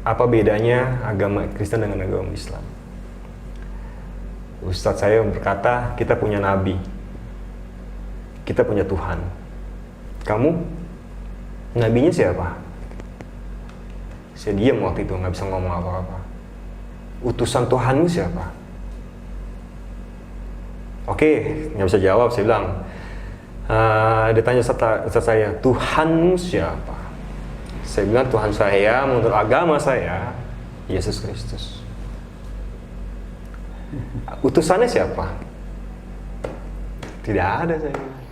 Apa bedanya agama Kristen dengan agama Islam? Ustadz saya berkata, kita punya nabi, kita punya Tuhan. Kamu, nabinya siapa? Saya diam waktu itu, nggak bisa ngomong apa-apa. Utusan Tuhanmu siapa? Oke, nggak bisa jawab. Saya bilang, dia tanya Ustadz saya, Tuhanmu siapa? Saya bilang, Tuhan saya menurut agama saya Yesus Kristus. Utusannya siapa? Tidak ada, saya bilang.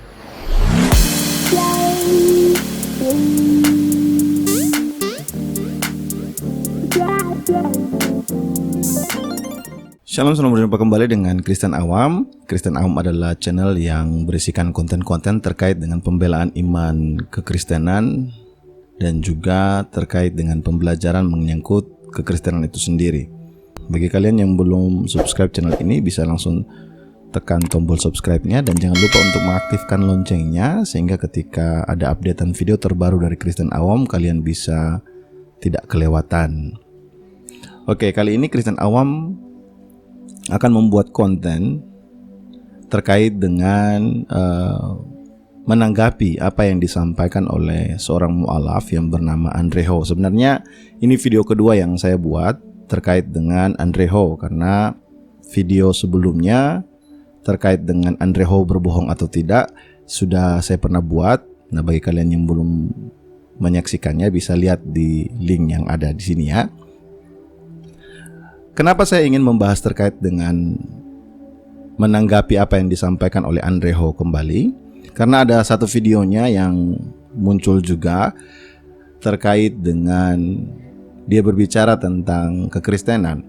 Shalom, selamat berjumpa kembali dengan Kristen Awam. Kristen Awam adalah channel yang berisikan konten-konten terkait dengan pembelaan iman kekristenan dan juga terkait dengan pembelajaran menyangkut kekristenan itu sendiri. Bagi kalian yang belum subscribe channel ini, bisa langsung tekan tombol subscribe-nya dan jangan lupa untuk mengaktifkan loncengnya sehingga ketika ada updatean video terbaru dari Kristen Awam, kalian bisa tidak kelewatan. Oke, kali ini Kristen Awam akan membuat konten terkait dengan menanggapi apa yang disampaikan oleh seorang mu'alaf yang bernama Andre Ho. Sebenarnya ini video kedua yang saya buat terkait dengan Andre Ho, karena video sebelumnya terkait dengan Andre Ho berbohong atau tidak sudah saya pernah buat. Nah, bagi kalian yang belum menyaksikannya bisa lihat di link yang ada di sini ya. Kenapa saya ingin membahas terkait dengan menanggapi apa yang disampaikan oleh Andre Ho kembali? Karena ada satu videonya yang muncul juga terkait dengan dia berbicara tentang kekristenan.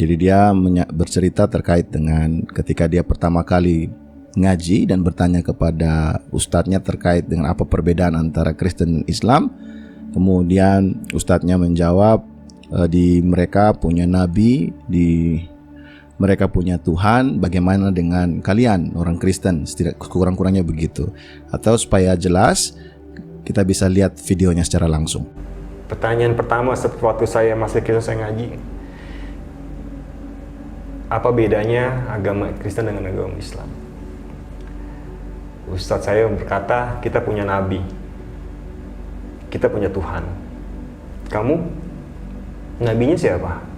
Jadi dia bercerita terkait dengan ketika dia pertama kali ngaji dan bertanya kepada ustadznya terkait dengan apa perbedaan antara Kristen dan Islam. Kemudian ustadznya menjawab, di mereka punya nabi, di mereka punya Tuhan, bagaimana dengan kalian orang Kristen? Kurang-kurangnya begitu. Atau supaya jelas, kita bisa lihat videonya secara langsung. Pertanyaan pertama waktu saya masih Kristen, saya ngaji, apa bedanya agama Kristen dengan agama Islam? Ustadz saya berkata, kita punya nabi, kita punya Tuhan. Kamu, nabinya siapa?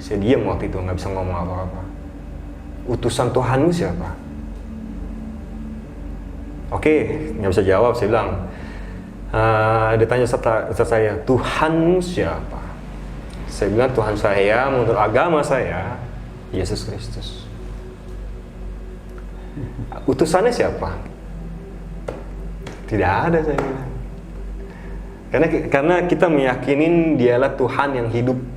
Saya diam waktu itu, nggak bisa ngomong apa-apa. Utusan Tuhanmu siapa? Oke, nggak bisa jawab. Saya bilang, dia tanya Ustadz saya, Tuhanmu siapa? Saya bilang, Tuhan saya menurut agama saya Yesus Kristus. Utusannya siapa? Tidak ada, saya bilang. Karena kita meyakinin dialah Tuhan yang hidup.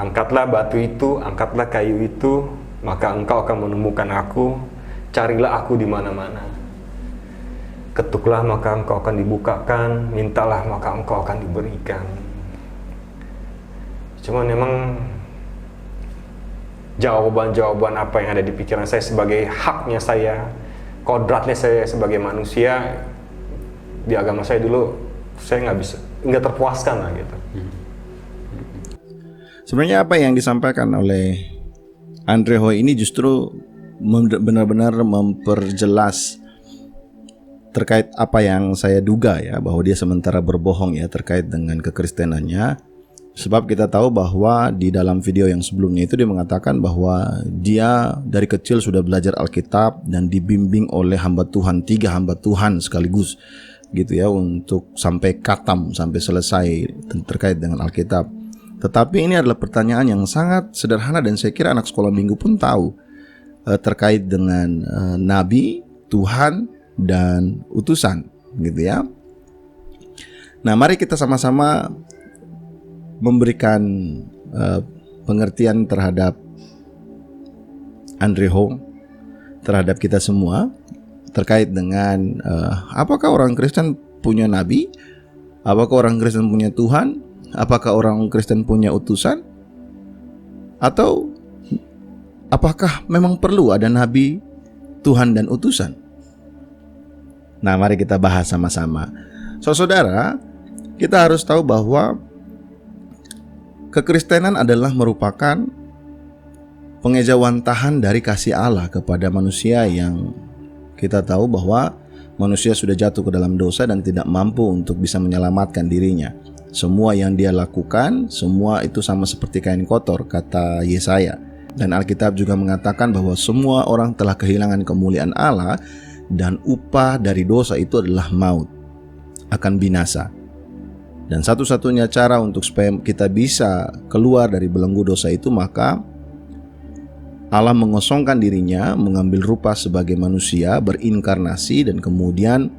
Angkatlah batu itu, angkatlah kayu itu, maka engkau akan menemukan aku. Carilah aku di mana-mana. Ketuklah maka engkau akan dibukakan, mintalah maka engkau akan diberikan. Cuman memang jawaban-jawaban apa yang ada di pikiran saya sebagai haknya saya, kodratnya saya sebagai manusia, di agama saya dulu saya nggak terpuaskan lah gitu. Sebenarnya apa yang disampaikan oleh Andre Ho ini justru benar-benar memperjelas terkait apa yang saya duga ya, bahwa dia sementara berbohong ya terkait dengan kekristenannya. Sebab kita tahu bahwa di dalam video yang sebelumnya itu dia mengatakan bahwa dia dari kecil sudah belajar Alkitab dan dibimbing oleh hamba Tuhan, 3 hamba Tuhan sekaligus gitu ya, untuk sampai khatam, sampai selesai terkait dengan Alkitab. Tetapi ini adalah pertanyaan yang sangat sederhana dan saya kira anak sekolah minggu pun tahu terkait dengan nabi, Tuhan dan utusan gitu ya. Nah, mari kita sama-sama memberikan pengertian terhadap Andre Ho, terhadap kita semua terkait dengan apakah orang Kristen punya nabi, apakah orang Kristen punya Tuhan, apakah orang Kristen punya utusan, atau apakah memang perlu ada nabi, Tuhan dan utusan? Nah, mari kita bahas sama-sama. Saudara, kita harus tahu bahwa kekristenan adalah merupakan pengejawantahan dari kasih Allah kepada manusia yang kita tahu bahwa manusia sudah jatuh ke dalam dosa dan tidak mampu untuk bisa menyelamatkan dirinya. Semua yang dia lakukan, semua itu sama seperti kain kotor, kata Yesaya. Dan Alkitab juga mengatakan bahwa semua orang telah kehilangan kemuliaan Allah dan upah dari dosa itu adalah maut, akan binasa. Dan satu-satunya cara untuk supaya kita bisa keluar dari belenggu dosa itu, maka Allah mengosongkan dirinya, mengambil rupa sebagai manusia, berinkarnasi, dan kemudian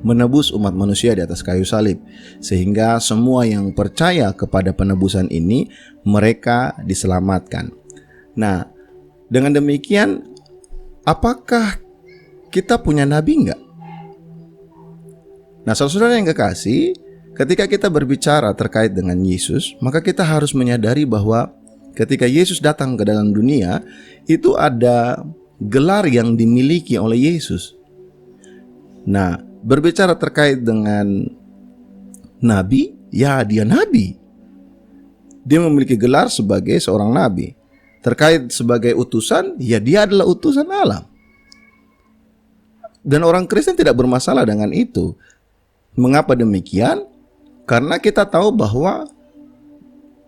menebus umat manusia di atas kayu salib, sehingga semua yang percaya kepada penebusan ini mereka diselamatkan. Nah, dengan demikian, apakah kita punya nabi enggak? Nah, saudara yang kekasih, ketika kita berbicara terkait dengan Yesus, maka kita harus menyadari bahwa ketika Yesus datang ke dalam dunia, itu ada gelar yang dimiliki oleh Yesus. Nah, berbicara terkait dengan nabi, ya dia nabi. Dia memiliki gelar sebagai seorang nabi. Terkait sebagai utusan, ya dia adalah utusan Allah. Dan orang Kristen tidak bermasalah dengan itu. Mengapa demikian? Karena kita tahu bahwa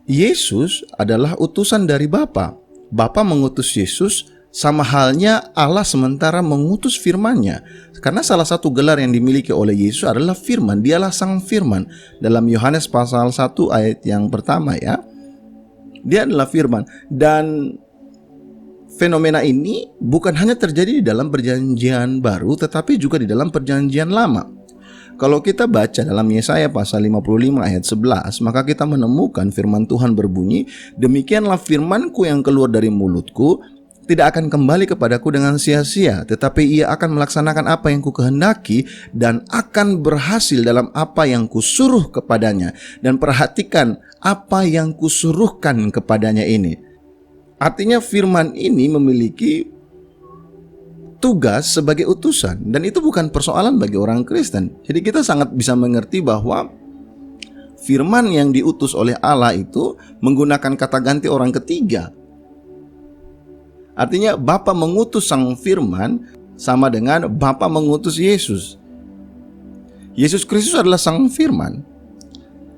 Yesus adalah utusan dari Bapa. Bapa mengutus Yesus, sama halnya Allah sementara mengutus firman-Nya. Karena salah satu gelar yang dimiliki oleh Yesus adalah firman. Dialah sang firman. Dalam Yohanes pasal 1 ayat yang pertama ya. Dia adalah firman. Dan fenomena ini bukan hanya terjadi di dalam perjanjian baru, tetapi juga di dalam perjanjian lama. Kalau kita baca dalam Yesaya pasal 55 ayat 11, maka kita menemukan firman Tuhan berbunyi, "Demikianlah firman-Ku yang keluar dari mulut-Ku, tidak akan kembali kepadaku dengan sia-sia, tetapi ia akan melaksanakan apa yang Kukehendaki dan akan berhasil dalam apa yang Kusuruh kepadanya." Dan perhatikan apa yang Kusuruhkan kepadanya ini. Artinya firman ini memiliki tugas sebagai utusan, dan itu bukan persoalan bagi orang Kristen. Jadi kita sangat bisa mengerti bahwa firman yang diutus oleh Allah itu menggunakan kata ganti orang ketiga. Artinya Bapa mengutus sang firman sama dengan Bapa mengutus Yesus. Yesus Kristus adalah sang firman.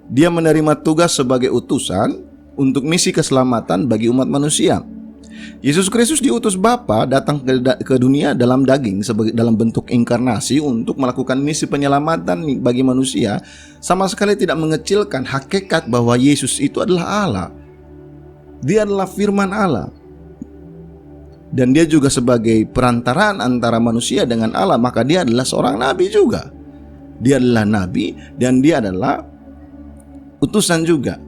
Dia menerima tugas sebagai utusan untuk misi keselamatan bagi umat manusia. Yesus Kristus diutus Bapa datang ke dunia dalam daging dalam bentuk inkarnasi untuk melakukan misi penyelamatan bagi manusia, sama sekali tidak mengecilkan hakikat bahwa Yesus itu adalah Allah. Dia adalah firman Allah. Dan dia juga sebagai perantaraan antara manusia dengan Allah, maka dia adalah seorang nabi juga. Dia adalah nabi dan dia adalah utusan juga.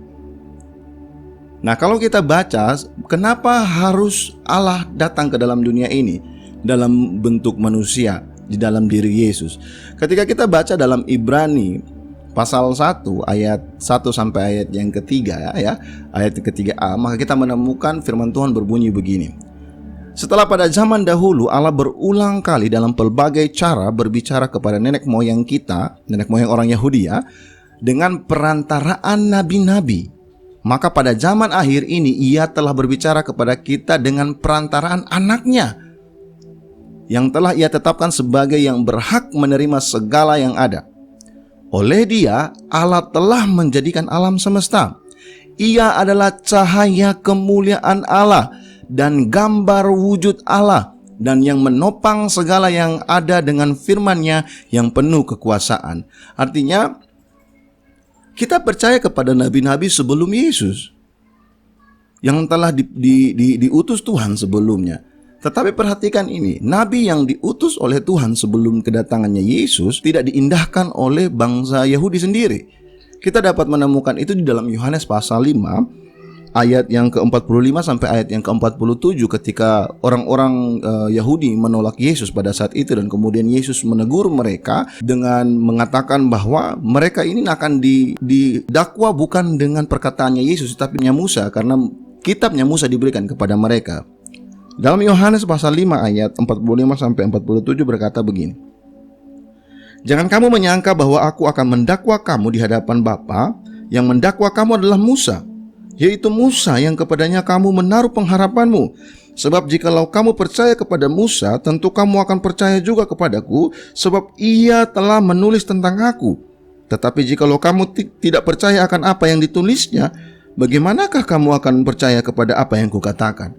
Nah, kalau kita baca, kenapa harus Allah datang ke dalam dunia ini dalam bentuk manusia di dalam diri Yesus? Ketika kita baca dalam Ibrani pasal 1 ayat 1 sampai ayat yang ketiga ya, ayat ketiga A, maka kita menemukan firman Tuhan berbunyi begini. Setelah pada zaman dahulu Allah berulang kali dalam pelbagai cara berbicara kepada nenek moyang kita, nenek moyang orang Yahudi ya, dengan perantaraan nabi-nabi. Maka pada zaman akhir ini ia telah berbicara kepada kita dengan perantaraan anaknya, yang telah ia tetapkan sebagai yang berhak menerima segala yang ada. Oleh dia Allah telah menjadikan alam semesta. Ia adalah cahaya kemuliaan Allah dan gambar wujud Allah, dan yang menopang segala yang ada dengan firman-Nya yang penuh kekuasaan. Artinya kita percaya kepada nabi-nabi sebelum Yesus yang telah diutus Tuhan sebelumnya. Tetapi perhatikan ini, nabi yang diutus oleh Tuhan sebelum kedatangannya Yesus tidak diindahkan oleh bangsa Yahudi sendiri. Kita dapat menemukan itu di dalam Yohanes pasal 5 ayat yang ke-45 sampai ayat yang ke-47, ketika orang-orang Yahudi menolak Yesus pada saat itu, dan kemudian Yesus menegur mereka dengan mengatakan bahwa mereka ini akan didakwa bukan dengan perkataannya Yesus tapi Musa, karena kitabnya Musa diberikan kepada mereka. Dalam Yohanes pasal 5 ayat 45 sampai 47 berkata begini. Jangan kamu menyangka bahwa aku akan mendakwa kamu di hadapan Bapa. Yang mendakwa kamu adalah Musa, yaitu Musa yang kepadanya kamu menaruh pengharapanmu. Sebab jikalau kamu percaya kepada Musa, tentu kamu akan percaya juga kepadaku, sebab ia telah menulis tentang aku. Tetapi jikalau kamu tidak percaya akan apa yang ditulisnya, bagaimanakah kamu akan percaya kepada apa yang kukatakan?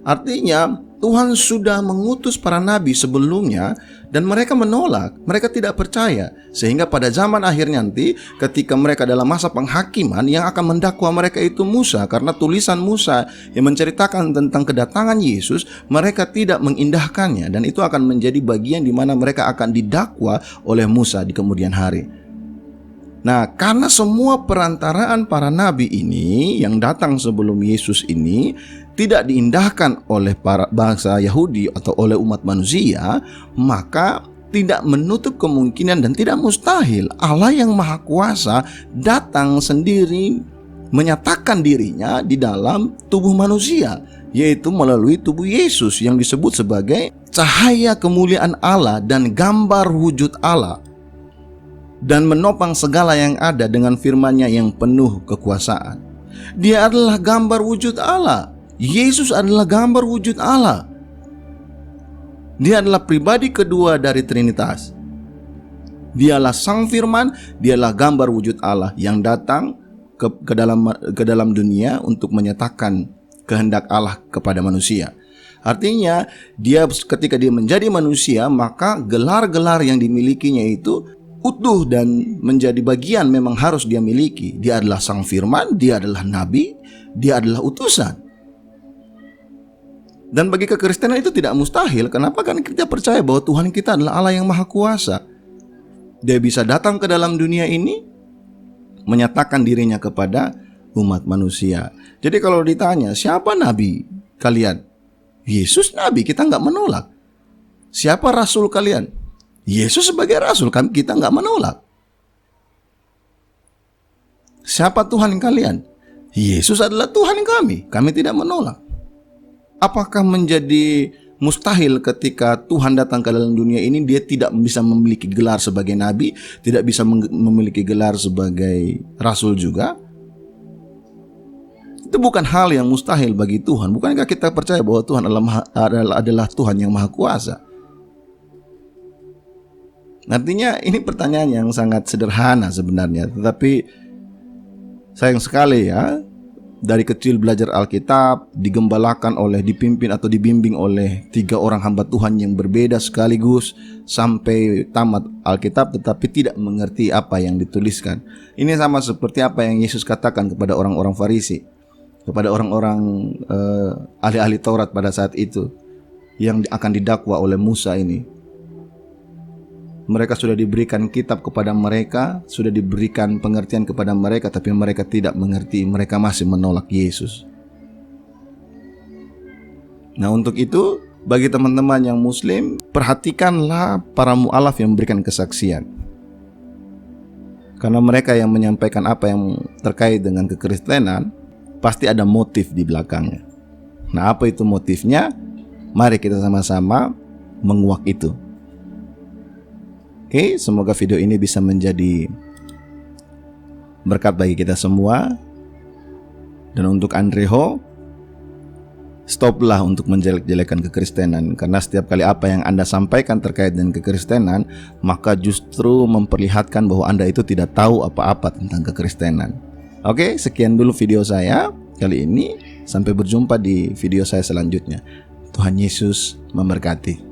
Artinya, Tuhan sudah mengutus para nabi sebelumnya dan mereka menolak, mereka tidak percaya. Sehingga pada zaman akhir nanti, ketika mereka dalam masa penghakiman, yang akan mendakwa mereka itu Musa. Karena tulisan Musa yang menceritakan tentang kedatangan Yesus, mereka tidak mengindahkannya. Dan itu akan menjadi bagian di mana mereka akan didakwa oleh Musa di kemudian hari. Nah, karena semua perantaraan para nabi ini yang datang sebelum Yesus ini tidak diindahkan oleh para bangsa Yahudi atau oleh umat manusia, maka tidak menutup kemungkinan dan tidak mustahil Allah yang Maha Kuasa datang sendiri menyatakan dirinya di dalam tubuh manusia, yaitu melalui tubuh Yesus yang disebut sebagai cahaya kemuliaan Allah dan gambar wujud Allah, dan menopang segala yang ada dengan firman-Nya yang penuh kekuasaan. Dia adalah gambar wujud Allah. Yesus adalah gambar wujud Allah. Dia adalah pribadi kedua dari Trinitas. Dialah Sang Firman, dialah gambar wujud Allah yang datang ke dalam dunia untuk menyatakan kehendak Allah kepada manusia. Artinya, ketika dia menjadi manusia, maka gelar-gelar yang dimilikinya itu utuh dan menjadi bagian memang harus dia miliki. Dia adalah Sang Firman, dia adalah Nabi, dia adalah utusan. Dan bagi kekristenan itu tidak mustahil. Kenapa? Karena kita percaya bahwa Tuhan kita adalah Allah yang Maha Kuasa. Dia bisa datang ke dalam dunia ini menyatakan dirinya kepada umat manusia. Jadi kalau ditanya, siapa nabi kalian? Yesus nabi, kita nggak menolak. Siapa rasul kalian? Yesus sebagai rasul, kita nggak menolak. Siapa Tuhan kalian? Yesus adalah Tuhan kami tidak menolak. Apakah menjadi mustahil ketika Tuhan datang ke dalam dunia ini dia tidak bisa memiliki gelar sebagai nabi, tidak bisa memiliki gelar sebagai rasul juga? Itu bukan hal yang mustahil bagi Tuhan. Bukankah kita percaya bahwa Tuhan adalah Tuhan yang Maha Kuasa? Artinya ini pertanyaan yang sangat sederhana sebenarnya, tetapi sayang sekali ya, dari kecil belajar Alkitab, digembalakan dipimpin atau dibimbing oleh 3 orang hamba Tuhan yang berbeda sekaligus sampai tamat Alkitab, tetapi tidak mengerti apa yang dituliskan. Ini sama seperti apa yang Yesus katakan kepada orang-orang Farisi, kepada orang-orang ahli-ahli Taurat pada saat itu yang akan didakwa oleh Musa ini. Mereka sudah diberikan kitab kepada mereka, sudah diberikan pengertian kepada mereka, tapi mereka tidak mengerti, mereka masih menolak Yesus. Nah, untuk itu, bagi teman-teman yang muslim, perhatikanlah para mu'alaf yang memberikan kesaksian. Karena mereka yang menyampaikan apa yang terkait dengan kekristenan, pasti ada motif di belakangnya. Nah, apa itu motifnya? Mari kita sama-sama menguak itu. Oke, semoga video ini bisa menjadi berkat bagi kita semua. Dan untuk Andre Ho, stoplah untuk menjelek-jelekan kekristenan. Karena setiap kali apa yang Anda sampaikan terkait dengan kekristenan, maka justru memperlihatkan bahwa Anda itu tidak tahu apa-apa tentang kekristenan. Oke, sekian dulu video saya kali ini. Sampai berjumpa di video saya selanjutnya. Tuhan Yesus memberkati.